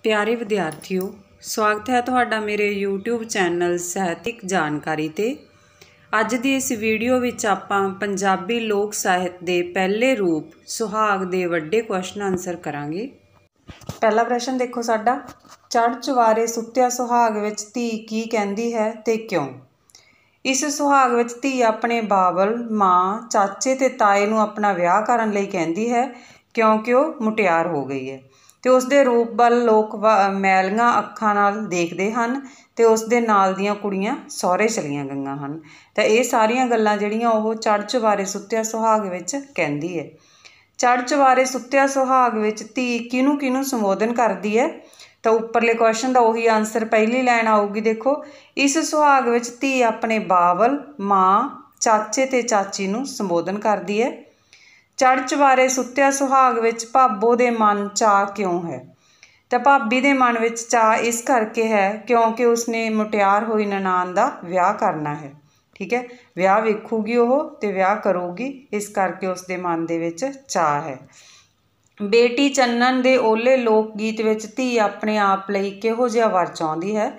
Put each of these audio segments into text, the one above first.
प्यारे विद्यार्थियों, स्वागत है तुहाडा मेरे यूट्यूब चैनल ਸਾਹਿਤਿਕ जानकारी ते। अज की इस वीडियो विच आपां पंजाबी लोक साहित्य के पहले रूप सुहाग के वड्डे क्वेश्चन आंसर करांगे। पहला प्रश्न देखो साडा, चढ़ चुबारे सुत्या सुहाग विच धी की कहंदी है ते क्यों। इस सुहाग विच धी अपने बाबल, माँ, चाचे ते ताए नूं अपना विआह करन लई कहंदी है क्योंकि वह मुटियार हो गई है ਤੇ ਉਸਦੇ ਰੂਪ ਵੱਲ ਲੋਕ ਮੈਲੀਆਂ ਅੱਖਾਂ ਨਾਲ ਦੇਖਦੇ ਹਨ ਤੇ ਉਸਦੇ ਨਾਲ ਦੀਆਂ ਕੁੜੀਆਂ ਸਹੁਰੇ ਚਲੀਆਂ ਗਈਆਂ ਹਨ। ਤਾਂ ਇਹ ਸਾਰੀਆਂ ਗੱਲਾਂ ਜਿਹੜੀਆਂ ਉਹ ਚੜ੍ਹ ਚੁਬਾਰੇ ਸੁੱਤਿਆ ਸੁਹਾਗ ਵਿੱਚ ਕਹਿੰਦੀ ਹੈ। ਚੜ੍ਹ ਚੁਬਾਰੇ ਸੁੱਤਿਆ ਸੁਹਾਗ ਵਿੱਚ ਧੀ ਕਿਹਨੂੰ ਕਿਹਨੂੰ ਸੰਬੋਧਨ ਕਰਦੀ ਹੈ, ਤਾਂ ਉੱਪਰਲੇ ਕੁਐਸਚਨ ਦਾ ਉਹੀ ਆਨਸਰ ਪਹਿਲੀ ਲਾਈਨ ਆਊਗੀ। ਦੇਖੋ, ਇਸ ਸੁਹਾਗ ਵਿੱਚ ਧੀ ਆਪਣੇ ਬਾਬਲ, ਮਾਂ, ਚਾਚੇ ਤੇ ਚਾਚੀ ਨੂੰ ਸੰਬੋਧਨ ਕਰਦੀ ਹੈ। ਚੜ੍ਹ ਚੁਬਾਰੇ ਸੁੱਤਿਆ ਸੁਹਾਗ ਵਿੱਚ ਭਾਬੋ ਦੇ ਮਨ ਚਾਅ ਕਿਉਂ ਹੈ, ਤਾਂ ਭਾਬੀ ਦੇ ਮਨ ਵਿੱਚ ਚਾਅ ਇਸ ਕਰਕੇ ਹੈ ਕਿਉਂਕਿ ਉਸਨੇ ਮੁਟਿਆਰ ਹੋਈ ਨਨਾਣ ਦਾ ਵਿਆਹ ਕਰਨਾ ਹੈ। ਠੀਕ ਹੈ, ਵਿਆਹ ਵੇਖੂਗੀ ਉਹ ਤੇ ਵਿਆਹ ਕਰੂਗੀ, ਇਸ ਕਰਕੇ ਉਸਦੇ ਮਨ ਦੇ ਵਿੱਚ ਚਾਅ ਹੈ। ਬੇਟੀ ਚੰਨਨ ਦੇ ਓਲੇ ਲੋਕ ਗੀਤ ਵਿੱਚ ਧੀ ਆਪਣੇ ਆਪ ਲਈ ਕਿਹੋ ਜਿਹਾ ਵਰ ਚਾਹੁੰਦੀ ਹੈ।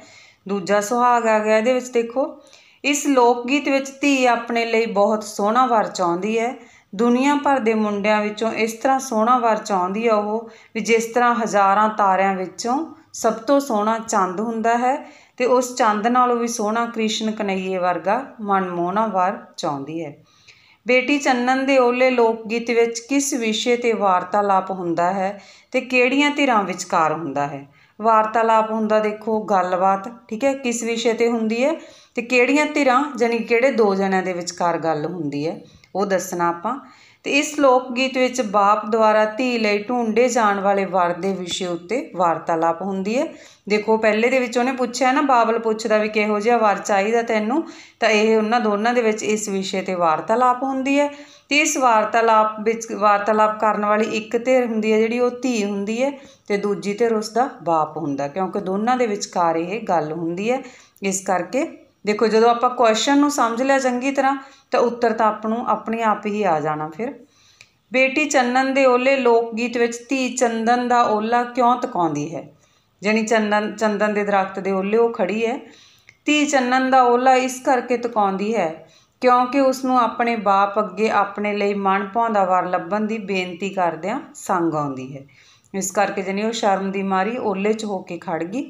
ਦੂਜਾ ਸੁਹਾਗ ਆ ਗਿਆ ਇਹਦੇ ਵਿੱਚ। ਦੇਖੋ, ਇਸ ਲੋਕ ਗੀਤ ਵਿੱਚ ਧੀ ਆਪਣੇ ਲਈ ਬਹੁਤ ਸੋਹਣਾ ਵਰ ਚਾਹੁੰਦੀ ਹੈ। ਦੁਨੀਆ ਭਰ ਦੇ ਮੁੰਡਿਆਂ ਵਿੱਚੋਂ ਇਸ ਤਰ੍ਹਾਂ ਸੋਹਣਾ ਵਰ ਚਾਹੁੰਦੀ ਆ ਉਹ ਵੀ ਜਿਸ ਤਰ੍ਹਾਂ ਹਜ਼ਾਰਾਂ ਤਾਰਿਆਂ ਵਿੱਚੋਂ ਸਭ ਤੋਂ ਸੋਹਣਾ ਚੰਦ ਹੁੰਦਾ ਹੈ ਤੇ ਉਸ ਚੰਦ ਨਾਲੋਂ ਵੀ ਸੋਹਣਾ ਕ੍ਰਿਸ਼ਨ ਕਨਈਏ ਵਰਗਾ ਮਨਮੋਹਣਾ ਵਰ ਚਾਹੁੰਦੀ ਹੈ। ਬੇਟੀ ਚੰਨਨ ਦੇ ਓਲੇ ਲੋਕ ਗੀਤ ਵਿੱਚ ਕਿਸ ਵਿਸ਼ੇ 'ਤੇ ਵਾਰਤਾਲਾਪ ਹੁੰਦਾ ਹੈ ਤੇ ਕਿਹੜੀਆਂ ਧਿਰਾਂ ਵਿਚਕਾਰ ਹੁੰਦਾ ਹੈ। ਵਾਰਤਾਲਾਪ ਹੁੰਦਾ ਦੇਖੋ ਗੱਲਬਾਤ, ਠੀਕ ਹੈ, ਕਿਸ ਵਿਸ਼ੇ 'ਤੇ ਹੁੰਦੀ ਹੈ ਤੇ ਕਿਹੜੀਆਂ ਧਿਰਾਂ ਜਾਨੀ ਕਿਹੜੇ ਦੋ ਜਣਿਆਂ ਦੇ ਵਿਚਕਾਰ ਗੱਲ ਹੁੰਦੀ ਹੈ ਉਹ ਦੱਸਣਾ ਆਪਾਂ। ਤੇ ਇਸ ਲੋਕ ਗੀਤ ਵਿੱਚ ਬਾਪ ਦੁਆਰਾ ਧੀ ਲਈ ਢੂੰਡੇ ਜਾਣ ਵਾਲੇ ਵਰ ਦੇ ਵਿਸ਼ੇ ਉੱਤੇ ਵਾਰਤਾਲਾਪ ਹੁੰਦੀ ਹੈ। ਦੇਖੋ, ਪਹਿਲੇ ਦੇ ਵਿੱਚ ਉਹਨੇ ਪੁੱਛਿਆ ਨਾ, ਬਾਬਲ ਪੁੱਛਦਾ ਵੀ ਕਿਹੋ ਜਿਹਾ ਵਰ ਚਾਹੀਦਾ ਤੈਨੂੰ, ਤਾਂ ਇਹ ਉਹਨਾਂ ਦੋਨਾਂ ਦੇ ਵਿੱਚ ਇਸ ਵਿਸ਼ੇ 'ਤੇ ਵਾਰਤਾਲਾਪ ਹੁੰਦੀ ਹੈ। ਤੇ ਇਸ ਵਾਰਤਾਲਾਪ ਵਿੱਚ ਵਾਰਤਾਲਾਪ ਕਰਨ ਵਾਲੀ ਇੱਕ ਧਿਰ ਹੁੰਦੀ ਹੈ ਜਿਹੜੀ ਉਹ ਧੀ ਹੁੰਦੀ ਹੈ ਤੇ ਦੂਜੀ ਧਿਰ ਉਸਦਾ ਬਾਪ ਹੁੰਦਾ, ਕਿਉਂਕਿ ਦੋਨਾਂ ਦੇ ਵਿਚਕਾਰ ਇਹ ਗੱਲ ਹੁੰਦੀ ਹੈ। ਇਸ ਕਰਕੇ ਦੇਖੋ, ਜਦੋਂ ਆਪਾਂ ਕੁਐਸਚਨ ਨੂੰ ਸਮਝ ਲਿਆ ਚੰਗੀ ਤਰ੍ਹਾਂ ਤਾਂ ਉੱਤਰ ਤਾਂ ਆਪਾਂ ਨੂੰ ਆਪਣੇ ਆਪ ਹੀ ਆ ਜਾਣਾ। ਫਿਰ ਬੇਟੀ ਚੰਨਨ ਦੇ ਓਲੇ ਲੋਕ ਗੀਤ ਵਿੱਚ ਧੀ ਚੰਦਨ ਦਾ ਓਲਾ ਕਿਉਂ ਤਕਾਉਂਦੀ ਹੈ, ਜਾਣੀ ਚੰਦਨ ਦੇ ਦਰਖਤ ਦੇ ਓਲੇ ਉਹ ਖੜੀ ਹੈ। ਧੀ ਚੰਨਨ ਦਾ ਓਲਾ ਇਸ ਕਰਕੇ ਤਕਾਉਂਦੀ ਹੈ ਕਿਉਂਕਿ ਉਸਨੂੰ ਆਪਣੇ ਬਾਪ ਅੱਗੇ ਆਪਣੇ ਲਈ ਮਨ ਭਾਉਂਦਾ ਵਰ ਲੱਭਣ ਦੀ ਬੇਨਤੀ ਕਰਦਿਆਂ ਸੰਗ ਆਉਂਦੀ ਹੈ। ਇਸ ਕਰਕੇ ਜਾਣੀ ਉਹ ਸ਼ਰਮ ਦੀ ਮਾਰੀ ਓਲੇ 'ਚ ਹੋ ਕੇ ਖੜ ਗਈ।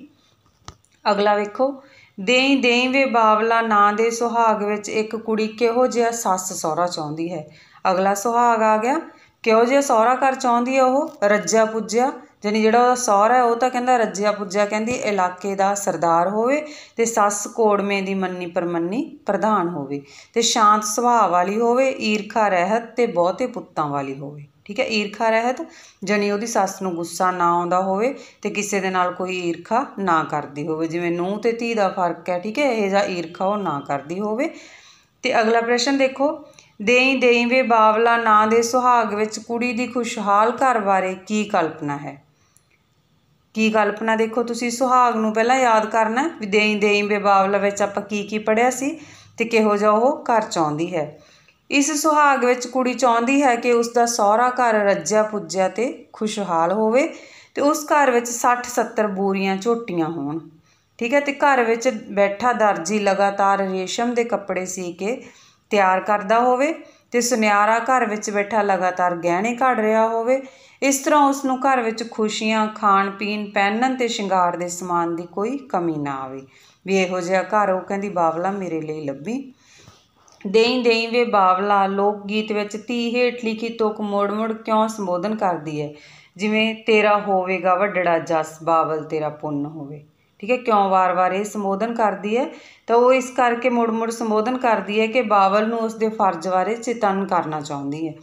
ਅਗਲਾ ਵੇਖੋ, ਦੇਈ ਦੇਈ ਵੇ ਬਾਵਲਾ ਨਾਂ ਦੇ ਸੁਹਾਗ ਵਿੱਚ ਇੱਕ ਕੁੜੀ ਕਿਹੋ ਜਿਹਾ ਸੱਸ ਸਹੁਰਾ ਚਾਹੁੰਦੀ ਹੈ। ਅਗਲਾ ਸੁਹਾਗ ਆ ਗਿਆ, ਕਿਹੋ ਜਿਹਾ ਸਹੁਰਾ ਘਰ ਚਾਹੁੰਦੀ ਹੈ ਉਹ, ਰੱਜਿਆ ਪੁੱਜਿਆ, ਜਾਨੀ ਜਿਹੜਾ ਉਹਦਾ ਸਹੁਰਾ ਉਹ ਤਾਂ ਕਹਿੰਦਾ ਰੱਜਿਆ ਪੁੱਜਿਆ, ਕਹਿੰਦੀ ਇਲਾਕੇ ਦਾ ਸਰਦਾਰ ਹੋਵੇ ਤੇ ਸੱਸ ਕੋੜਮੇ ਦੀ ਮੰਨੀ ਪਰਮੰਨੀ ਪ੍ਰਧਾਨ ਹੋਵੇ ਤੇ ਸ਼ਾਂਤ ਸੁਭਾਅ ਵਾਲੀ ਹੋਵੇ, ਈਰਖਾ ਰਹਿਤ ਤੇ ਬਹੁਤੇ ਪੁੱਤਾਂ ਵਾਲੀ ਹੋਵੇ। ਠੀਕ ਹੈ, ਈਰਖਾ ਰਹਿਤ ਜਾਨੀ ਉਹਦੀ ਸੱਸ ਨੂੰ ਗੁੱਸਾ ਨਾ ਆਉਂਦਾ ਹੋਵੇ ਤੇ ਕਿਸੇ ਦੇ ਨਾਲ ਕੋਈ ਈਰਖਾ ਨਾ ਕਰਦੀ ਹੋਵੇ, ਜਿਵੇਂ ਨੂੰਹ ਤੇ ਧੀ ਦਾ ਫਰਕ ਹੈ। ਠੀਕ ਹੈ, ਇਹ ਜਿਹਾ ਈਰਖਾ ਉਹ ਨਾ ਕਰਦੀ ਹੋਵੇ। ਤੇ ਅਗਲਾ ਪ੍ਰਸ਼ਨ ਦੇਖੋ, ਦੇਈ ਦੇਈ ਵੇ ਬਾਵਲਾ ਨਾਂ ਦੇ ਸੁਹਾਗ ਵਿੱਚ ਕੁੜੀ ਦੀ ਖੁਸ਼ਹਾਲ ਘਰ ਬਾਰੇ ਕੀ ਕਲਪਨਾ ਹੈ। ਕੀ ਕਲਪਨਾ, ਦੇਖੋ ਤੁਸੀਂ ਸੁਹਾਗ ਨੂੰ ਪਹਿਲਾਂ ਯਾਦ ਕਰਨਾ ਵੀ ਦੇਈ ਦੇਈ ਵੇ ਬਾਵਲਾ ਵਿੱਚ ਆਪਾਂ ਕੀ ਪੜ੍ਹਿਆ ਸੀ ਤੇ ਕਿਹੋ ਜਿਹਾ ਉਹ ਘਰ ਚਾਹੁੰਦੀ ਹੈ। ਇਸ ਸੁਹਾਗ ਵਿੱਚ ਕੁੜੀ ਚਾਹੁੰਦੀ ਹੈ ਕਿ ਉਸਦਾ ਸਹੁਰਾ ਘਰ ਰੱਜਿਆ ਪੁੱਜਿਆ ਤੇ ਖੁਸ਼ਹਾਲ ਹੋਵੇ ਤੇ ਉਸ ਘਰ ਵਿੱਚ 60-70 ਬੂਰੀਆਂ ਝੋਟੀਆਂ ਹੋਣ। ਠੀਕ ਹੈ, ਤੇ ਘਰ ਵਿੱਚ ਬੈਠਾ ਦਰਜੀ ਲਗਾਤਾਰ ਰੇਸ਼ਮ ਦੇ ਕੱਪੜੇ ਸੀ ਕੇ ਤਿਆਰ ਕਰਦਾ ਹੋਵੇ ਤੇ ਸੁਨਿਆਰਾ ਘਰ ਵਿੱਚ ਬੈਠਾ ਲਗਾਤਾਰ ਗਹਿਣੇ ਘੜ ਰਿਹਾ ਹੋਵੇ। ਇਸ ਤਰ੍ਹਾਂ ਉਸ ਨੂੰ ਘਰ ਵਿੱਚ ਖੁਸ਼ੀਆਂ, ਖਾਣ ਪੀਣ, ਪਹਿਨਣ ਤੇ ਸ਼ਿੰਗਾਰ ਦੇ ਸਮਾਨ ਦੀ ਕੋਈ ਕਮੀ ਨਾ ਆਵੇ। ਵੀ ਇਹੋ ਜਿਹਾ ਘਰ ਉਹ ਕਹਿੰਦੀ ਬਾਵਲਾ ਮੇਰੇ ਲਈ ਲੱਭੀ। ਦੇਈ ਦੇਈ ਵੇ ਬਾਵਲਾ ਲੋਕ ਗੀਤ ਵਿੱਚ ਧੀ ਹੇਠ ਲਿਖੀ ਤੁਕ ਮੁੜ ਮੁੜ ਕਿਉਂ ਸੰਬੋਧਨ ਕਰਦੀ ਹੈ, ਜਿਵੇਂ ਤੇਰਾ ਹੋਵੇਗਾ ਵੱਡੜਾ ਜਸ ਬਾਬਲ ਤੇਰਾ ਪੁੰਨ ਹੋਵੇ। ਠੀਕ ਹੈ, ਕਿਉਂ ਵਾਰ-ਵਾਰ ਇਹ ਸੰਬੋਧਨ ਕਰਦੀ ਹੈ, ਤਾਂ ਉਹ ਇਸ ਕਰਕੇ ਮੁੜ-ਮੁੜ ਸੰਬੋਧਨ ਕਰਦੀ ਹੈ ਕਿ ਬਾਬਲ ਨੂੰ ਉਸਦੇ ਫਰਜ਼ ਬਾਰੇ ਚੇਤੰਨ ਕਰਨਾ ਚਾਹੁੰਦੀ ਹੈ।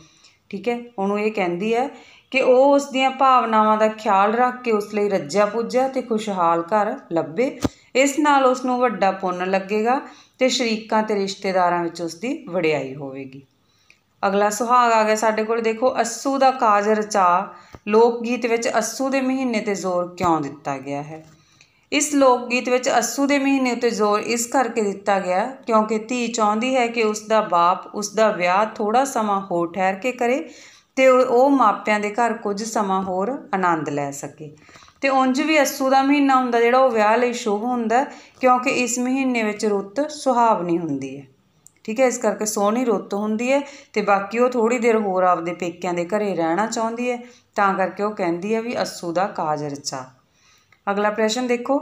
ਠੀਕ ਹੈ, ਉਹਨੂੰ ਇਹ ਕਹਿੰਦੀ ਹੈ ਕਿ ਉਹ ਉਸ ਦੀਆਂ ਭਾਵਨਾਵਾਂ ਦਾ ਖਿਆਲ ਰੱਖ ਕੇ ਉਸ ਲਈ ਰੱਜਿਆ ਪੁੱਜਿਆ ਤੇ ਖੁਸ਼ਹਾਲ ਘਰ ਲੱਭੇ। ਇਸ ਨਾਲ ਉਸ ਨੂੰ ਵੱਡਾ ਪੁੰਨ ਲੱਗੇਗਾ ਤੇ ਸ਼ਰੀਕਾਂ ਤੇ ਰਿਸ਼ਤੇਦਾਰਾਂ ਵਿੱਚ ਉਸਦੀ ਵਡਿਆਈ ਹੋਵੇਗੀ। ਅਗਲਾ ਸੁਹਾਗ ਆ ਗਿਆ ਸਾਡੇ ਕੋਲ। ਦੇਖੋ, ਅੱਸੂ ਦਾ ਕਾਜ ਰਚਾ ਲੋਕ ਗੀਤ ਵਿੱਚ ਅੱਸੂ ਦੇ ਮਹੀਨੇ 'ਤੇ ਜ਼ੋਰ ਕਿਉਂ ਦਿੱਤਾ ਗਿਆ ਹੈ। ਇਸ ਲੋਕ ਗੀਤ ਵਿੱਚ ਅੱਸੂ ਦੇ ਮਹੀਨੇ ਉੱਤੇ ਜ਼ੋਰ ਇਸ ਕਰਕੇ ਦਿੱਤਾ ਗਿਆ ਕਿਉਂਕਿ ਧੀ ਚਾਹੁੰਦੀ ਹੈ ਕਿ ਉਸਦਾ ਬਾਪ ਉਸਦਾ ਵਿਆਹ ਥੋੜ੍ਹਾ ਸਮਾਂ ਹੋਰ ਠਹਿਰ ਕੇ ਕਰੇ ਤੇ ਉਹ ਮਾਪਿਆਂ ਦੇ ਘਰ ਕੁਝ ਸਮਾਂ ਹੋਰ ਆਨੰਦ ਲੈ ਸਕੇ। ਤੇ ਉਂਝ ਵੀ ਅੱਸੂ ਦਾ ਮਹੀਨਾ ਹੁੰਦਾ ਜਿਹੜਾ ਉਹ ਵਿਆਹ ਲਈ ਸ਼ੁਭ ਹੁੰਦਾ, ਕਿਉਂਕਿ ਇਸ ਮਹੀਨੇ ਵਿੱਚ ਰੁੱਤ ਸੁਹਾਵਣੀ ਹੁੰਦੀ ਹੈ। ਠੀਕ ਹੈ, ਇਸ ਕਰਕੇ ਸੋਹਣੀ ਰੁੱਤ ਹੁੰਦੀ ਹੈ ਤੇ ਬਾਕੀ ਉਹ ਥੋੜ੍ਹੀ ਦੇਰ ਹੋਰ ਆਪਦੇ ਪੇਕਿਆਂ ਦੇ ਘਰੇ ਰਹਿਣਾ ਚਾਹੁੰਦੀ ਹੈ, ਤਾਂ ਕਰਕੇ ਉਹ ਕਹਿੰਦੀ ਹੈ ਵੀ ਅੱਸੂ ਦਾ ਕਾਜ ਰਚਾ। ਅਗਲਾ ਪ੍ਰਸ਼ਨ ਦੇਖੋ,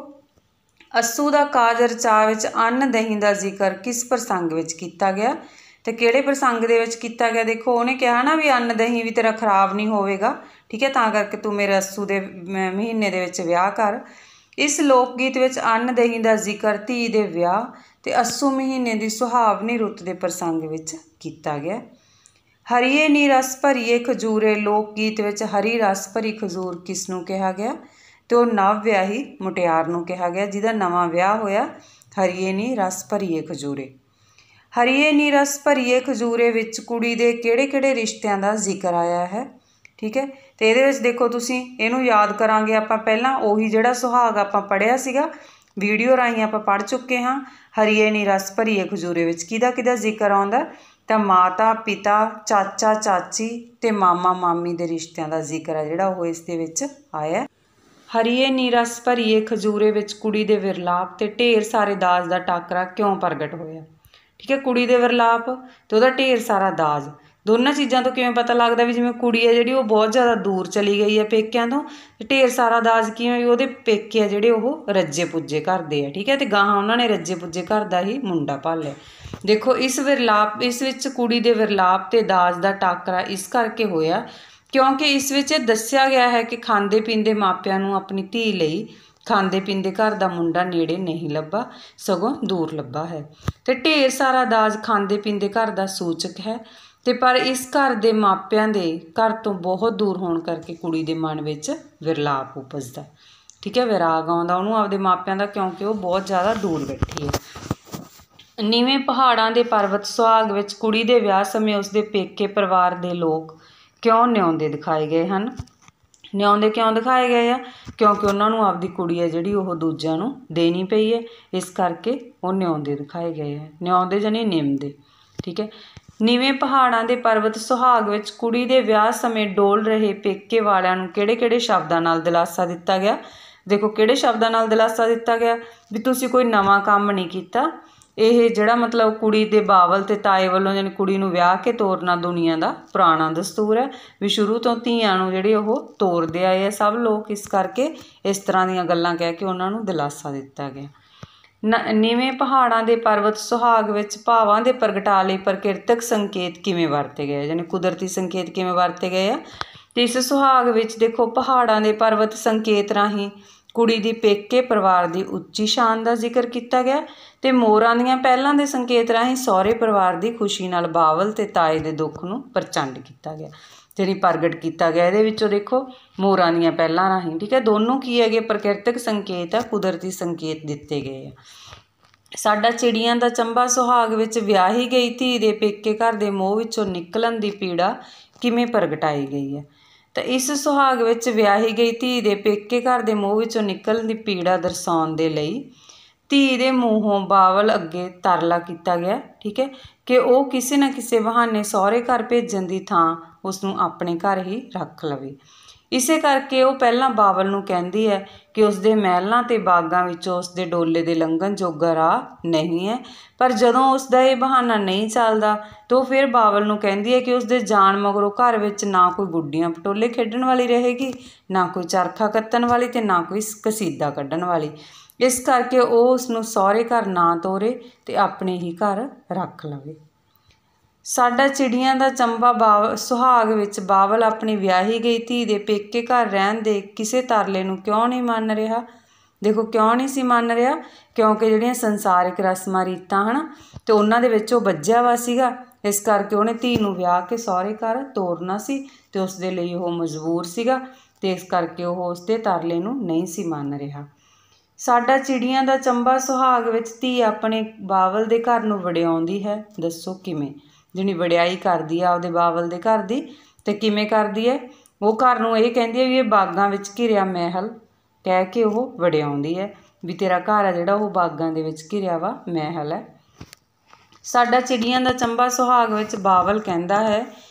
ਅੱਸੂ ਦਾ ਕਾਜ ਰਚਾ ਵਿੱਚ ਅੰਨ ਦਹੀਂ ਦਾ ਜ਼ਿਕਰ ਕਿਸ ਪ੍ਰਸੰਗ ਵਿੱਚ ਕੀਤਾ ਗਿਆ? ਤੇ ਕਿਹੜੇ ਪ੍ਰਸੰਗ ਦੇ ਵਿੱਚ ਕੀਤਾ ਗਿਆ? ਦੇਖੋ ਉਹਨੇ ਕਿਹਾ ਨਾ ਵੀ ਅੰਨ ਦਹੀਂ ਵੀ ਤੇਰਾ ਖਰਾਬ ਨਹੀਂ ਹੋਵੇਗਾ, ਠੀਕ ਹੈ, ਤਾਂ ਕਰਕੇ ਤੂੰ ਮੇਰੇ ਅੱਸੂ ਦੇ ਮਹੀਨੇ ਦੇ ਵਿੱਚ ਵਿਆਹ ਕਰ। ਇਸ ਲੋਕ ਗੀਤ ਵਿੱਚ ਅੰਨ ਦਹੀਂ ਦਾ ਜ਼ਿਕਰ ਧੀ ਦੇ ਵਿਆਹ ਤੇ ਅੱਸੂ ਮਹੀਨੇ ਦੀ ਸੁਹਾਵਣੀ ਰੁੱਤ ਦੇ ਪ੍ਰਸੰਗ ਵਿੱਚ ਕੀਤਾ ਗਿਆ। ਹਰੀਏ ਨੀ ਰਸ ਭਰੀਏ ਖਜੂਰੇ ਲੋਕ ਗੀਤ ਵਿੱਚ ਹਰੀ ਰਸ ਭਰੀ ਖਜੂਰ ਕਿਸ ਨੂੰ ਕਿਹਾ ਗਿਆ? ਤੇ ਉਹ ਨਵ ਵਿਆਹੀ ਮੁਟਿਆਰ ਨੂੰ ਕਿਹਾ ਗਿਆ ਜਿਹਦਾ ਨਵਾਂ ਵਿਆਹ ਹੋਇਆ। ਹਰੀਏ ਨੀ ਰਸ ਭਰੀਏ ਖਜੂਰੇ। ਹਰੀਏ ਨੀ ਰਸ ਭਰੀਏ ਖਜੂਰੇ ਵਿੱਚ ਕੁੜੀ ਦੇ ਕਿਹੜੇ ਕਿਹੜੇ ਰਿਸ਼ਤਿਆਂ ਦਾ ਜ਼ਿਕਰ ਆਇਆ ਹੈ? ਠੀਕ ਹੈ, ਤੇ ਇਹਦੇ ਵਿੱਚ ਦੇਖੋ ਤੁਸੀਂ ਇਹਨੂੰ ਯਾਦ ਕਰਾਂਗੇ ਆਪਾਂ ਪਹਿਲਾਂ ਉਹੀ ਜਿਹੜਾ ਸੁਹਾਗ ਆਪਾਂ ਪੜ੍ਹਿਆ ਸੀਗਾ, ਵੀਡੀਓ ਰਾਹੀਂ ਆਪਾਂ ਪੜ੍ਹ ਚੁੱਕੇ ਹਾਂ। ਹਰੀਏ ਨੀ ਰਸ ਭਰੀਏ ਖਜੂਰੇ ਵਿੱਚ ਕਿਹਦਾ ਜ਼ਿਕਰ ਆਉਂਦਾ? ਤਾਂ ਮਾਤਾ ਪਿਤਾ ਚਾਚਾ ਚਾਚੀ ਤੇ ਮਾਮਾ ਮਾਮੀ ਦੇ ਰਿਸ਼ਤਿਆਂ ਦਾ ਜ਼ਿਕਰ ਹੈ ਜਿਹੜਾ ਉਹ ਇਸ ਦੇ ਵਿੱਚ ਆਇਆ। ਹਰੀਏ ਨੀ ਰਸ ਭਰੀਏ ਖਜੂਰੇ ਵਿੱਚ ਕੁੜੀ ਦੇ ਵਿਰਲਾਪ ਤੇ ਢੇਰ ਸਾਰੇ ਦਾਜ ਦਾ ਟਾਕਰਾ ਕਿਉਂ ਪ੍ਰਗਟ ਹੋਇਆ? ਠੀਕ ਹੈ, ਕੁੜੀ ਦੇ ਵਿਰਲਾਪ ਤੇ ਉਹਦਾ ਢੇਰ ਸਾਰਾ ਦਾਜ, ਦੋਨਾਂ ਚੀਜ਼ਾਂ ਤੋਂ ਕਿਵੇਂ ਪਤਾ ਲੱਗਦਾ ਵੀ ਜਿਵੇਂ ਕੁੜੀ ਹੈ ਜਿਹੜੀ ਉਹ ਬਹੁਤ ਜ਼ਿਆਦਾ ਦੂਰ ਚਲੀ ਗਈ ਹੈ ਪੇਕਿਆਂ ਤੋਂ, ਤੇ ਢੇਰ ਸਾਰਾ ਦਾਜ ਕਿਵੇਂ? ਵੀ ਉਹਦੇ ਪੇਕੇ ਆ ਜਿਹੜੇ ਉਹ ਰੱਜੇ ਪੁੱਜੇ ਘਰ ਦੇ ਆ। ਠੀਕ ਹੈ, ਤੇ ਗਾਹਾਂ ਉਹਨਾਂ ਨੇ ਰੱਜੇ ਪੁੱਜੇ ਘਰ ਦਾ ਹੀ ਮੁੰਡਾ ਭਾਲਿਆ। ਦੇਖੋ ਇਸ ਵਿੱਚ ਕੁੜੀ ਦੇ ਵਿਰਲਾਪ ਤੇ ਦਾਜ ਦਾ ਟਾਕਰਾ ਇਸ ਕਰਕੇ ਹੋਇਆ ਕਿਉਂਕਿ ਇਸ ਵਿੱਚ ਇਹ ਦੱਸਿਆ ਗਿਆ ਹੈ ਕਿ ਖਾਂਦੇ ਪੀਂਦੇ ਮਾਪਿਆਂ ਨੂੰ ਆਪਣੀ ਧੀ ਲਈ ਖਾਂਦੇ ਪੀਂਦੇ ਘਰ ਦਾ ਮੁੰਡਾ ਨੇੜੇ ਨਹੀਂ ਲੱਭਾ, ਸਗੋਂ ਦੂਰ ਲੱਭਾ ਹੈ। ਤੇ ਢੇਰ ਸਾਰਾ ਦਾਜ ਖਾਂਦੇ ਪੀਂਦੇ ਘਰ ਦਾ ਸੂਚਕ ਹੈ, ਤੇ ਪਰ ਇਸ ਘਰ ਦੇ ਮਾਪਿਆਂ ਦੇ ਘਰ ਤੋਂ ਬਹੁਤ ਦੂਰ ਹੋਣ ਕਰਕੇ ਕੁੜੀ ਦੇ ਮਨ ਵਿੱਚ ਵਿਰਲਾਪ ਉਪਜਦਾ। ਠੀਕ ਹੈ, ਵਿਰਾਗ ਆਉਂਦਾ ਉਹਨੂੰ ਆਪਦੇ ਮਾਪਿਆਂ ਦਾ, ਕਿਉਂਕਿ ਉਹ ਬਹੁਤ ਜ਼ਿਆਦਾ ਦੂਰ ਬੈਠੀ ਹੈ। ਨੀਵੇਂ ਪਹਾੜਾਂ ਦੇ ਪਰਬਤ ਸੁਹਾਗ ਵਿੱਚ ਕੁੜੀ ਦੇ ਵਿਆਹ ਸਮੇਂ ਉਸਦੇ ਪੇਕੇ ਪਰਿਵਾਰ ਦੇ ਲੋਕ ਕਿਉਂ ਨਿਆਉਂਦੇ ਦਿਖਾਏ ਗਏ ਹਨ? ਨਿਆਉਂਦੇ ਕਿਉਂ ਦਿਖਾਏ ਗਏ ਆ? ਕਿਉਂਕਿ ਉਹਨਾਂ ਨੂੰ ਆਪਦੀ ਕੁੜੀ ਹੈ ਜਿਹੜੀ ਉਹ ਦੂਜਿਆਂ ਨੂੰ ਦੇਣੀ ਪਈ ਹੈ, ਇਸ ਕਰਕੇ ਉਹ ਨਿਆਉਂਦੇ ਦਿਖਾਏ ਗਏ ਹੈ। ਨਿਆਉਂਦੇ ਜਾਨੀ ਨਿੰਮਦੇ। ਠੀਕ ਹੈ, ਨੀਵੇਂ ਪਹਾੜਾਂ ਦੇ ਪਰਬਤ ਸੁਹਾਗ ਵਿੱਚ ਕੁੜੀ ਦੇ ਵਿਆਹ ਸਮੇਂ ਡੋਲ ਰਹੇ ਪੇਕੇ ਵਾਲਿਆਂ ਨੂੰ ਕਿਹੜੇ ਕਿਹੜੇ ਸ਼ਬਦਾਂ ਨਾਲ ਦਿਲਾਸਾ ਦਿੱਤਾ ਗਿਆ? ਦੇਖੋ ਕਿਹੜੇ ਸ਼ਬਦਾਂ ਨਾਲ ਦਿਲਾਸਾ ਦਿੱਤਾ ਗਿਆ ਵੀ ਤੁਸੀਂ ਕੋਈ ਨਵਾਂ ਕੰਮ ਨਹੀਂ ਕੀਤਾ। ਇਹ ਜਿਹੜਾ ਮਤਲਬ ਕੁੜੀ ਦੇ ਬਾਵਲ ਤੇ ਤਾਏ ਵੱਲੋਂ ਜਾਨੀ ਕੁੜੀ ਨੂੰ ਵਿਆਹ ਕੇ ਤੋਰਨਾ ਦੁਨੀਆ ਦਾ ਪੁਰਾਣਾ ਦਸਤੂਰ ਹੈ ਵੀ ਸ਼ੁਰੂ ਤੋਂ ਧੀਆਂ ਨੂੰ ਜਿਹੜੇ ਉਹ ਤੋਰਦੇ ਆਏ ਆ ਸਭ ਲੋਕ, ਇਸ ਕਰਕੇ ਇਸ ਤਰ੍ਹਾਂ ਦੀਆਂ ਗੱਲਾਂ ਕਹਿ ਕੇ ਉਹਨਾਂ ਨੂੰ ਦਿਲਾਸਾ ਦਿੱਤਾ ਗਿਆ। ਨੀਵੇਂ ਪਹਾੜਾਂ ਦੇ ਪਰਬਤ ਸੁਹਾਗ ਵਿੱਚ ਭਾਵਾਂ ਦੇ ਪ੍ਰਗਟਾ ਲਈ ਪ੍ਰਕਿਰਤਕ ਸੰਕੇਤ ਕਿਵੇਂ ਵਰਤੇ ਗਏ, ਯਾਨੀ ਕੁਦਰਤੀ ਸੰਕੇਤ ਕਿਵੇਂ ਵਰਤੇ ਗਏ ਆ? ਤੇ ਇਸ ਸੁਹਾਗ ਵਿੱਚ ਦੇਖੋ ਪਹਾੜਾਂ ਦੇ ਪਰਬਤ ਸੰਕੇਤ ਰਾਹੀਂ ਕੁੜੀ ਦੀ ਪੇਕੇ ਪਰਿਵਾਰ ਦੀ ਉੱਚੀ ਸ਼ਾਨ ਦਾ ਜ਼ਿਕਰ ਕੀਤਾ ਗਿਆ ਤੇ ਮੋਰਾਂ ਦੀਆਂ ਪਹਿਲਾਂ ਦੇ ਸੰਕੇਤ ਰਾਹੀਂ ਸਹੁਰੇ ਪਰਿਵਾਰ ਦੀ ਖੁਸ਼ੀ ਨਾਲ ਬਾਵਲ ਤੇ ਤਾਏ ਦੇ ਦੁੱਖ ਨੂੰ ਪ੍ਰਚੰਡ ਕੀਤਾ ਗਿਆ, ਜਿਹੜੀ ਪ੍ਰਗਟ ਕੀਤਾ ਗਿਆ। ਇਹਦੇ ਵਿੱਚੋਂ ਦੇਖੋ ਮੋਰਾਂ ਦੀਆਂ ਪਹਿਲਾਂ ਰਾਹੀਂ, ਠੀਕ ਹੈ, ਦੋਨੋਂ ਕੀ ਹੈਗੇ? ਪ੍ਰਕਿਰਤਕ ਸੰਕੇਤ ਆ, ਕੁਦਰਤੀ ਸੰਕੇਤ ਦਿੱਤੇ ਗਏ ਆ। ਸਾਡਾ ਚਿੜੀਆਂ ਦਾ ਚੰਬਾ ਸੁਹਾਗ ਵਿੱਚ ਵਿਆਹੀ ਗਈ ਧੀ ਦੇ ਪੇਕੇ ਘਰ ਦੇ ਮੋਹ ਵਿੱਚੋਂ ਨਿਕਲਣ ਦੀ ਪੀੜਾ ਕਿਵੇਂ ਪ੍ਰਗਟਾਈ ਗਈ ਹੈ? ਤਾਂ ਇਸ ਸੁਹਾਗ ਵਿੱਚ ਵਿਆਹੀ ਗਈ ਧੀ ਦੇ ਪੇਕੇ ਘਰ ਦੇ ਮੋਹ ਵਿੱਚੋਂ ਨਿਕਲਣ ਦੀ ਪੀੜਾ ਦਰਸਾਉਣ ਦੇ ਲਈ ਧੀ ਦੇ ਮੂੰਹੋਂ ਬਾਵਲ ਅੱਗੇ ਤਰਲਾ ਕੀਤਾ ਗਿਆ। ਠੀਕ ਹੈ, ਕਿ ਉਹ ਕਿਸੇ ਨਾ ਕਿਸੇ ਬਹਾਨੇ ਸਹੁਰੇ ਘਰ ਭੇਜਣ ਦੀ ਥਾਂ ਉਸ ਨੂੰ ਆਪਣੇ ਘਰ ਹੀ ਰੱਖ ਲਵੇ। ਇਸੇ ਕਰਕੇ ਉਹ ਪਹਿਲਾਂ ਬਾਵਲ ਨੂੰ ਕਹਿੰਦੀ ਹੈ ਕਿ ਉਸਦੇ ਮਹਿਲਾਂ ਤੇ ਬਾਗਾਂ ਵਿੱਚੋਂ ਉਸਦੇ ਡੋਲੇ ਦੇ ਲੰਘਣ ਜੋਗਾ ਰਾਹ ਨਹੀਂ ਹੈ, ਪਰ ਜਦੋਂ ਉਸਦਾ ਇਹ ਬਹਾਨਾ ਨਹੀਂ ਚੱਲਦਾ ਤਾਂ ਉਹ ਫਿਰ ਬਾਵਲ ਨੂੰ ਕਹਿੰਦੀ ਹੈ ਕਿ ਉਸਦੇ ਜਾਣ ਮਗਰੋਂ ਘਰ ਵਿੱਚ ਨਾ ਕੋਈ ਗੁੱਡੀਆਂ ਪਟੋਲੇ ਖੇਡਣ ਵਾਲੀ ਰਹੇਗੀ, ਨਾ ਕੋਈ ਚਰਖਾ ਕੱਤਣ ਵਾਲੀ ਤੇ ਨਾ ਕੋਈ ਕਸੀਦਾ ਕੱਢਣ ਵਾਲੀ। ਇਸ ਕਰਕੇ ਉਹ ਉਸਨੂੰ ਸਹੁਰੇ ਘਰ ਨਾ ਤੋਰੇ ਤੇ ਆਪਣੇ ਹੀ ਘਰ ਰੱਖ ਲਵੇ। ਸਾਡਾ ਚਿੜੀਆਂ ਦਾ ਚੰਬਾ ਸੁਹਾਗ ਵਿੱਚ ਬਾਵਲ ਆਪਣੀ ਵਿਆਹੀ ਗਈ ਧੀ ਦੇ ਪੇਕੇ ਘਰ ਰਹਿਣ ਦੇ ਕਿਸੇ ਤਰਲੇ ਨੂੰ ਕਿਉਂ ਨਹੀਂ ਮੰਨ ਰਿਹਾ? ਦੇਖੋ ਕਿਉਂ ਨਹੀਂ ਸੀ ਮੰਨ ਰਿਹਾ? ਕਿਉਂਕਿ ਜਿਹੜੀਆਂ ਸੰਸਾਰਿਕ ਰਸਮਾਂ ਰੀਤਾਂ ਹਨ ਤੇ ਉਹਨਾਂ ਦੇ ਵਿੱਚ ਉਹ ਬੱਝਿਆ ਵਾ ਸੀਗਾ, ਇਸ ਕਰਕੇ ਉਹਨੇ ਧੀ ਨੂੰ ਵਿਆਹ ਕੇ ਸਹੁਰੇ ਘਰ ਤੋਰਨਾ ਸੀ ਤੇ ਉਸ ਦੇ ਲਈ ਉਹ ਮਜਬੂਰ ਸੀਗਾ ਤੇ ਇਸ ਕਰਕੇ ਉਹ ਉਸਦੇ ਤਰਲੇ ਨੂੰ ਨਹੀਂ ਸੀ ਮੰਨ ਰਿਹਾ। ਸਾਡਾ ਚਿੜੀਆਂ ਦਾ ਚੰਬਾ ਸੁਹਾਗ ਵਿੱਚ ਧੀ ਆਪਣੇ ਬਾਵਲ ਦੇ ਘਰ ਨੂੰ ਵਡਿਆਉਂਦੀ ਹੈ, ਦੱਸੋ ਕਿਵੇਂ? ਜਿਹਨੀ ਵਡਿਆਈ ਕਰਦੀ ਆ ਆਪਦੇ ਬਾਵਲ ਦੇ ਘਰ ਦੀ, ਤੇ ਕਿਵੇਂ ਕਰਦੀ ਹੈ? ਉਹ ਘਰ ਨੂੰ ਇਹ ਕਹਿੰਦੀ ਹੈ ਵੀ ਇਹ ਬਾਗਾਂ ਵਿੱਚ ਘਿਰਿਆ ਮਹਿਲ ਕਹਿ ਕੇ ਉਹ ਵਡਿਆਉਂਦੀ ਹੈ ਵੀ ਤੇਰਾ ਘਰ ਆ ਜਿਹੜਾ ਉਹ ਬਾਗਾਂ ਦੇ ਵਿੱਚ ਘਿਰਿਆ ਵਾ ਮਹਿਲ ਹੈ। ਸਾਡਾ ਚਿੜੀਆਂ ਦਾ ਚੰਬਾ ਸੁਹਾਗ ਵਿੱਚ ਬਾਵਲ ਕਹਿੰਦਾ ਹੈ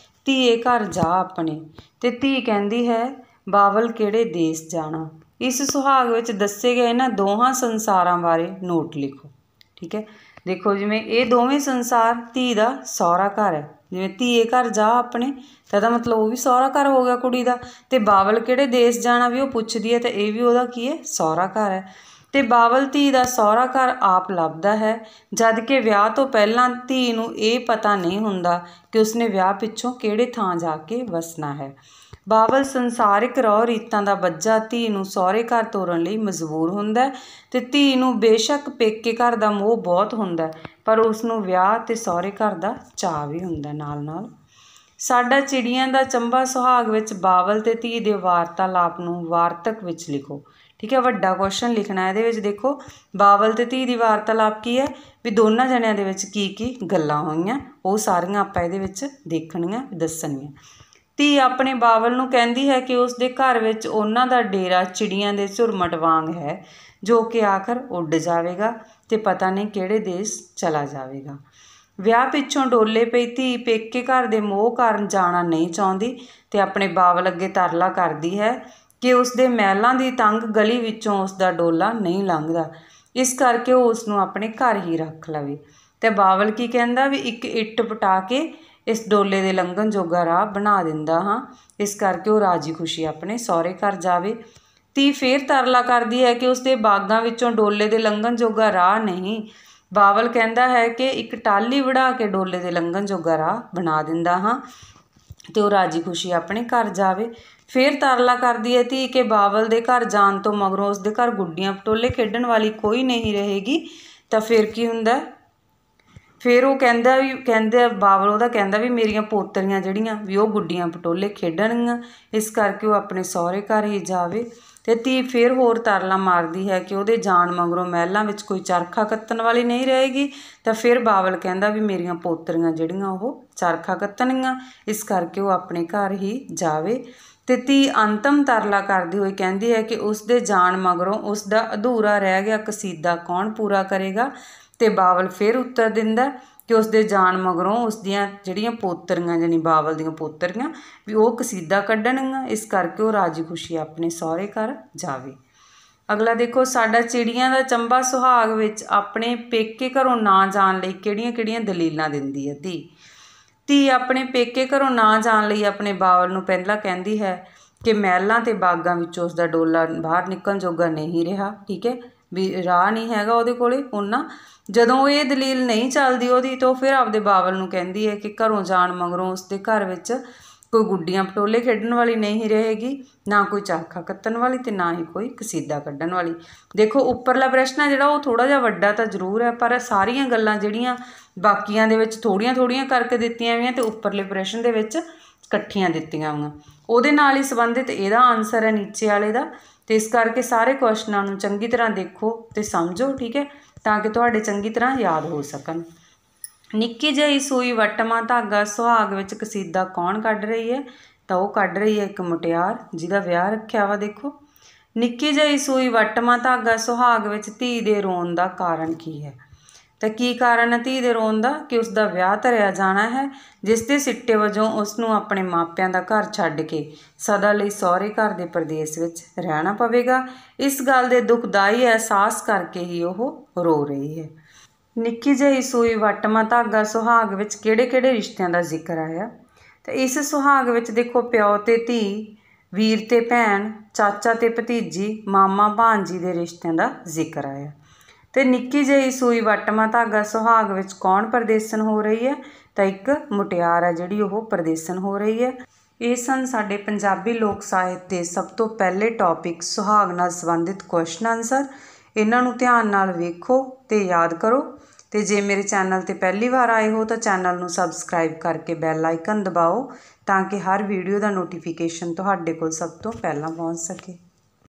ਧੀਏ ਘਰ ਜਾ ਆਪਣੇ। ਤੇ ਧੀ ਕਹਿੰਦੀ ਹੈ ਬਾਵਲ ਕਿਹੜੇ ਦੇਸ ਜਾਣਾ। ਇਸ ਸੁਹਾਗ ਵਿੱਚ ਦੱਸੇ ਗਏ ਇਹਨਾਂ ਦੋਹਾਂ ਸੰਸਾਰਾਂ ਬਾਰੇ ਨੋਟ ਲਿਖੋ। ਠੀਕ ਹੈ, ਦੇਖੋ ਜਿਵੇਂ ਇਹ ਦੋਵੇਂ ਸੰਸਾਰ ਧੀ ਦਾ ਸਹੁਰਾ ਘਰ ਹੈ, ਜਿਵੇਂ ਧੀਏ ਘਰ ਜਾ ਆਪਣੇ ਤਾਂ ਇਹਦਾ ਮਤਲਬ ਉਹ ਵੀ ਸਹੁਰਾ ਘਰ ਹੋ ਗਿਆ ਕੁੜੀ ਦਾ, ਤੇ ਬਾਵਲ ਕਿਹੜੇ ਦੇਸ ਜਾਣਾ ਵੀ ਉਹ ਪੁੱਛਦੀ ਹੈ ਤਾਂ ਇਹ ਵੀ ਉਹਦਾ ਕੀ ਹੈ, ਸਹੁਰਾ ਘਰ ਹੈ। ਤੇ ਬਾਵਲ ਧੀ ਦਾ ਸਹੁਰਾ ਘਰ ਆਪ ਲੱਭਦਾ ਹੈ, ਜਦ ਕਿ ਵਿਆਹ ਤੋਂ ਪਹਿਲਾਂ ਧੀ ਨੂੰ ਇਹ ਪਤਾ ਨਹੀਂ ਹੁੰਦਾ ਕਿ ਉਸਨੇ ਵਿਆਹ ਪਿੱਛੋਂ ਕਿਹੜੇ ਥਾਂ ਜਾ ਕੇ ਵਸਣਾ ਹੈ। ਬਾਵਲ ਸੰਸਾਰਿਕ ਰਹੁ ਰੀਤਾਂ ਦਾ ਬੱਝਾ ਧੀ ਨੂੰ ਸਹੁਰੇ ਘਰ ਤੋਰਨ ਲਈ ਮਜਬੂਰ ਹੁੰਦਾ ਤੇ ਧੀ ਨੂੰ ਬੇਸ਼ੱਕ ਪੇਕੇ ਘਰ ਦਾ ਮੋਹ ਬਹੁਤ ਹੁੰਦਾ, ਪਰ ਉਸ ਨੂੰ ਵਿਆਹ ਤੇ ਸਹੁਰੇ ਘਰ ਦਾ ਚਾਅ ਵੀ ਹੁੰਦਾ ਨਾਲ ਨਾਲ। ਸਾਡਾ ਚਿੜੀਆਂ ਦਾ ਚੰਬਾ ਸੁਹਾਗ ਵਿੱਚ ਬਾਵਲ ਤੇ ਧੀ ਦੇ ਵਾਰਤਾਲਾਪ ਨੂੰ ਵਾਰਤਕ ਵਿੱਚ ਲਿਖੋ। ਠੀਕ ਹੈ, ਵੱਡਾ ਕੁਐਸਚਨ ਲਿਖਣਾ ਇਹਦੇ ਵਿੱਚ। ਦੇਖੋ ਬਾਵਲ ਤੇ ਧੀ ਦੀ ਵਾਰਤਾਲਾਪ ਕੀ ਹੈ ਵੀ ਦੋਨਾਂ ਜਣਿਆਂ ਦੇ ਵਿੱਚ ਕੀ ਕੀ ਗੱਲਾਂ ਹੋਈਆਂ, ਉਹ ਸਾਰੀਆਂ ਆਪਾਂ ਇਹਦੇ ਵਿੱਚ ਦੇਖਣੀਆਂ ਦੱਸਣੀਆਂ। ਧੀ ਆਪਣੇ ਬਾਵਲ ਨੂੰ ਕਹਿੰਦੀ ਹੈ ਕਿ ਉਸ ਦੇ ਘਰ ਵਿੱਚ ਉਹਨਾਂ ਦਾ ਡੇਰਾ ਚਿੜੀਆਂ ਦੇ ਝੁਰਮਟ ਵਾਂਗ ਹੈ, ਜੋ ਕਿ ਆਖਰ ਉੱਡ ਜਾਵੇਗਾ ਤੇ ਪਤਾ ਨਹੀਂ ਕਿਹੜੇ ਦੇਸ਼ ਚਲਾ ਜਾਵੇਗਾ। ਵਿਆਹ ਪਿੱਛੋਂ ਡੋਲੇ ਪਈ ਧੀ ਪੇਕੇ ਘਰ ਦੇ ਮੋਹ ਕਾਰਨ ਜਾਣਾ ਨਹੀਂ ਚਾਹੁੰਦੀ ਤੇ ਆਪਣੇ ਬਾਵਲ ਅੱਗੇ ਤਰਲਾ ਕਰਦੀ ਹੈ ਕਿ ਉਸ ਦੇ ਮਹਿਲਾਂ ਦੀ ਤੰਗ ਗਲੀ ਵਿੱਚੋਂ ਉਸ ਦਾ ਡੋਲਾ ਨਹੀਂ ਲੰਘਦਾ, ਇਸ ਕਰਕੇ ਉਹ ਉਸ ਨੂੰ ਆਪਣੇ ਘਰ ਹੀ ਰੱਖ ਲਵੇ। ਤੇ ਬਾਵਲ ਕੀ ਕਹਿੰਦਾ ਵੀ ਇੱਕ ਇੱਟ ਪਟਾ ਕੇ ਇਸ ਡੋਲੇ ਦੇ ਲੰਘਣ ਜੋਗਾ ਰਾਹ ਬਣਾ ਦਿੰਦਾ ਹਾਂ, ਇਸ ਕਰਕੇ ਉਹ ਰਾਜੀ ਖੁਸ਼ੀ ਆਪਣੇ ਸਹੁਰੇ ਘਰ ਜਾਵੇ। ਧੀ ਫੇਰ ਤਰਲਾ ਕਰਦੀ ਹੈ ਕਿ ਉਸ ਦੇ ਬਾਗਾਂ ਵਿੱਚੋਂ ਡੋਲੇ ਦੇ ਲੰਘਣ ਜੋਗਾ ਰਾਹ ਨਹੀਂ। ਬਾਵਲ ਕਹਿੰਦਾ ਹੈ ਕਿ ਇੱਕ ਟਾਹਲੀ ਵੜਾ ਕੇ ਡੋਲੇ ਦੇ ਲੰਘਣ ਜੋਗਾ ਰਾਹ ਬਣਾ ਦਿੰਦਾ ਹਾਂ ਤੇ ਉਹ ਰਾਜੀ ਖੁਸ਼ੀ ਆਪਣੇ ਘਰ ਜਾਵੇ। ਫੇਰ ਤਰਲਾ ਕਰਦੀ ਹੈ ਧੀ ਕਿ ਬਾਵਲ ਦੇ ਘਰ ਜਾਣ ਤੋਂ ਮਗਰੋਂ ਉਸ ਦੇ ਘਰ ਗੁੱਡੀਆਂ ਪਟੋਲੇ ਖੇਡਣ ਵਾਲੀ ਕੋਈ ਨਹੀਂ ਰਹੇਗੀ। ਤਾਂ ਫਿਰ ਕੀ ਹੁੰਦਾ, ਫਿਰ ਉਹ ਕਹਿੰਦਾ ਬਾਵਲ ਉਹਦਾ ਕਹਿੰਦਾ ਵੀ ਮੇਰੀਆਂ ਪੋਤਰੀਆਂ ਜਿਹੜੀਆਂ ਵੀ ਉਹ ਗੁੱਡੀਆਂ ਪਟੋਲੇ ਖੇਡਣਗੀਆਂ, ਇਸ ਕਰਕੇ ਉਹ ਆਪਣੇ ਸਹੁਰੇ ਘਰ ਹੀ ਜਾਵੇ। ਤੇ ਧੀ ਫਿਰ ਹੋਰ ਤਰਲਾ ਮਾਰਦੀ ਹੈ ਕਿ ਉਹਦੇ ਜਾਣ ਮਗਰੋਂ ਮਹਿਲਾਂ ਵਿੱਚ ਕੋਈ ਚਰਖਾ ਕੱਤਣ ਵਾਲੀ ਨਹੀਂ ਰਹੇਗੀ। ਤਾਂ ਫਿਰ ਬਾਵਲ ਕਹਿੰਦਾ ਵੀ ਮੇਰੀਆਂ ਪੋਤਰੀਆਂ ਜਿਹੜੀਆਂ ਉਹ ਚਰਖਾ ਕੱਤਣਗੀਆਂ, ਇਸ ਕਰਕੇ ਉਹ ਆਪਣੇ ਘਰ ਹੀ ਜਾਵੇ। ਤੇ ਧੀ ਅੰਤਮ ਤਰਲਾ ਕਰਦੀ ਹੋਈ ਕਹਿੰਦੀ ਹੈ ਕਿ ਉਸ ਦੇ ਜਾਣ ਮਗਰੋਂ ਉਸ ਦਾ ਅਧੂਰਾ ਰਹਿ ਗਿਆ ਕਸੀਦਾ ਕੌਣ ਪੂਰਾ ਕਰੇਗਾ। ਤੇ ਬਾਵਲ ਫਿਰ ਉੱਤਰ ਦਿੰਦਾ ਕਿ ਉਸ ਦੇ ਜਾਣ ਮਗਰੋਂ ਉਸ ਦੀਆਂ ਜਿਹੜੀਆਂ ਪੋਤਰੀਆਂ ਜਾਨੀ ਬਾਵਲ ਦੀਆਂ ਪੋਤਰੀਆਂ ਵੀ ਉਹ ਕਸੀਦਾ ਕੱਢਣਗੀਆਂ, ਇਸ ਕਰਕੇ ਉਹ ਰਾਜੀ ਖੁਸ਼ੀ ਆਪਣੇ ਸਹੁਰੇ ਘਰ ਜਾਵੇ। ਅਗਲਾ ਦੇਖੋ, ਸਾਡਾ ਚਿੜੀਆਂ ਦਾ ਚੰਬਾ ਸੁਹਾਗ ਵਿੱਚ ਆਪਣੇ ਪੇਕੇ ਘਰੋਂ ਨਾ ਜਾਣ ਲਈ ਕਿਹੜੀਆਂ ਕਿਹੜੀਆਂ ਦਲੀਲਾਂ ਦਿੰਦੀ ਹੈ ਧੀ। ਧੀ ਆਪਣੇ ਪੇਕੇ ਘਰੋਂ ਨਾ ਜਾਣ ਲਈ ਆਪਣੇ ਬਾਵਲ ਨੂੰ ਪਹਿਲਾਂ ਕਹਿੰਦੀ ਹੈ ਕਿ ਮਹਿਲਾਂ ਤੇ ਬਾਗਾਂ ਵਿੱਚੋਂ ਉਸ ਦਾ ਡੋਲਾ ਬਾਹਰ ਨਿਕਲਣ ਜੋਗਾ ਨਹੀਂ ਰਿਹਾ। ਠੀਕ ਹੈ, ਵੀ ਰਾਹ ਨਹੀਂ ਹੈਗਾ ਉਹਦੇ ਕੋਲੇ ਉਹਨਾਂ। ਜਦੋਂ ਇਹ ਦਲੀਲ ਨਹੀਂ ਚੱਲਦੀ ਉਹਦੀ, ਤਾਂ ਉਹ ਫਿਰ ਆਪਦੇ ਬਾਵਲ ਨੂੰ ਕਹਿੰਦੀ ਹੈ ਕਿ ਘਰੋਂ ਜਾਣ ਮਗਰੋਂ ਉਸ ਦੇ ਘਰ ਵਿੱਚ ਕੋਈ ਗੁੱਡੀਆਂ ਪਟੋਲੇ ਖੇਡਣ ਵਾਲੀ ਨਹੀਂ ਰਹੇਗੀ, ਨਾ ਕੋਈ ਚਰਖਾ ਕੱਤਣ ਵਾਲੀ ਤੇ ਨਾ ਹੀ ਕੋਈ ਕਸੀਦਾ ਕੱਢਣ ਵਾਲੀ। ਦੇਖੋ ਉੱਪਰਲਾ ਪ੍ਰਸ਼ਨ ਹੈ ਜਿਹੜਾ ਉਹ ਥੋੜ੍ਹਾ ਜਿਹਾ ਵੱਡਾ ਤਾਂ ਜ਼ਰੂਰ ਹੈ, ਪਰ ਸਾਰੀਆਂ ਗੱਲਾਂ ਜਿਹੜੀਆਂ ਬਾਕੀਆਂ ਦੇ ਵਿੱਚ ਥੋੜ੍ਹੀਆਂ ਥੋੜ੍ਹੀਆਂ ਕਰਕੇ ਦਿੱਤੀਆਂ ਹੋਈਆਂ ਤੇ ਉੱਪਰਲੇ ਪ੍ਰਸ਼ਨ ਦੇ ਵਿੱਚ ਇਕੱਠੀਆਂ ਦਿੱਤੀਆਂ ਹੋਈਆਂ, ਉਹਦੇ ਨਾਲ ਹੀ ਸੰਬੰਧਿਤ ਇਹਦਾ ਆਨਸਰ ਹੈ ਨੀਚੇ ਵਾਲੇ ਦਾ। ਤੇ ਇਸ ਕਰਕੇ ਸਾਰੇ ਕੁਐਸਚਨਾਂ ਨੂੰ ਚੰਗੀ ਤਰ੍ਹਾਂ ਦੇਖੋ ਤੇ ਸਮਝੋ। ਠੀਕ ਹੈ, ਤਾਂ ਕਿ ਤੁਹਾਡੇ ਚੰਗੀ ਤਰ੍ਹਾਂ ਯਾਦ ਹੋ ਸਕਣ। ਨਿੱਕੀ ਜਿਹੀ ਸੂਈ ਵਟਮਾ ਧਾਗਾ ਸੁਹਾਗ ਵਿੱਚ ਕਸੀਦਾ ਕੌਣ ਕੱਢ ਰਹੀ ਹੈ, ਤਾਂ ਉਹ ਕੱਢ ਰਹੀ ਹੈ ਇੱਕ ਮੁਟਿਆਰ ਜਿਹਦਾ ਵਿਆਹ ਰੱਖਿਆ ਵਾ। ਦੇਖੋ, ਨਿੱਕੀ ਜਿਹੀ ਸੂਈ ਵਟਮਾ ਧਾਗਾ ਸੁਹਾਗ ਵਿੱਚ ਧੀ ਦੇ ਰੋਣ ਦਾ ਕਾਰਨ ਕੀ ਹੈ। ਤਾਂ ਕੀ ਕਾਰਨ ਹੈ ਧੀ ਦੇ ਰੋਣ ਦਾ ਕਿ ਉਸ ਦਾ ਵਿਆਹ ਧਰਿਆ ਜਾਣਾ ਹੈ, ਜਿਸ ਦੇ ਸਿੱਟੇ ਵਜੋਂ ਉਸ ਨੂੰ ਆਪਣੇ ਮਾਪਿਆਂ ਦਾ ਘਰ ਛੱਡ ਕੇ ਸਦਾ ਲਈ ਸਹੁਰੇ ਘਰ ਦੇ ਪ੍ਰਦੇਸ਼ ਵਿੱਚ ਰਹਿਣਾ ਪਵੇਗਾ। ਇਸ ਗੱਲ ਦੇ ਦੁਖਦਾਈ ਅਹਿਸਾਸ ਕਰਕੇ ਹੀ ਉਹ ਰੋ ਰਹੀ ਹੈ। ਨਿੱਕੀ ਜਿਹੀ ਸੂਈ ਵਟਮਾ ਧਾਗਾ ਸੁਹਾਗ ਵਿੱਚ ਕਿਹੜੇ ਕਿਹੜੇ ਰਿਸ਼ਤਿਆਂ ਦਾ ਜ਼ਿਕਰ ਆਇਆ। ਤਾਂ ਇਸ ਸੁਹਾਗ ਵਿੱਚ ਦੇਖੋ ਪਿਓ ਤੇ ਧੀ, ਵੀਰ ਤੇ ਭੈਣ, ਚਾਚਾ ਤੇ ਭਤੀਜੀ, ਮਾਮਾ ਭਾਣਜੀ ਦੇ ਰਿਸ਼ਤਿਆਂ ਦਾ ਜ਼ਿਕਰ ਆਇਆ। ਤੇ ਨਿੱਕੀ ਜਿਹੀ ਸੂਈ ਵਟਮਾ ਧਾਗਾ ਸੁਹਾਗ ਵਿੱਚ ਕੌਣ ਪ੍ਰਦੇਸ਼ਨ ਹੋ ਰਹੀ ਹੈ, ਤਾਂ ਇੱਕ ਮੁਟਿਆਰ ਹੈ ਜਿਹੜੀ ਉਹ ਪ੍ਰਦੇਸ਼ਨ ਹੋ ਰਹੀ ਹੈ। ਇਹ ਸਨ ਸਾਡੇ ਪੰਜਾਬੀ ਲੋਕ ਸਾਹਿਤ ਦੇ ਸਭ ਤੋਂ ਪਹਿਲੇ ਟੌਪਿਕ ਸੁਹਾਗ ਨਾਲ ਸੰਬੰਧਿਤ ਕੁਐਸਚਨ ਆਨਸਰ। ਇਹਨਾਂ ਨੂੰ ਧਿਆਨ ਨਾਲ ਵੇਖੋ ਤੇ ਯਾਦ ਕਰੋ। ਤੇ ਜੇ ਮੇਰੇ ਚੈਨਲ ਤੇ ਪਹਿਲੀ ਵਾਰ ਆਏ ਹੋ ਤਾਂ ਚੈਨਲ ਨੂੰ ਸਬਸਕ੍ਰਾਈਬ ਕਰਕੇ ਬੈਲ ਆਈਕਨ ਦਬਾਓ ਤਾਂ ਕਿ ਹਰ ਵੀਡੀਓ ਦਾ ਨੋਟੀਫਿਕੇਸ਼ਨ ਤੁਹਾਡੇ ਕੋਲ ਸਭ ਤੋਂ ਪਹਿਲਾਂ ਪਹੁੰਚ ਸਕੇ।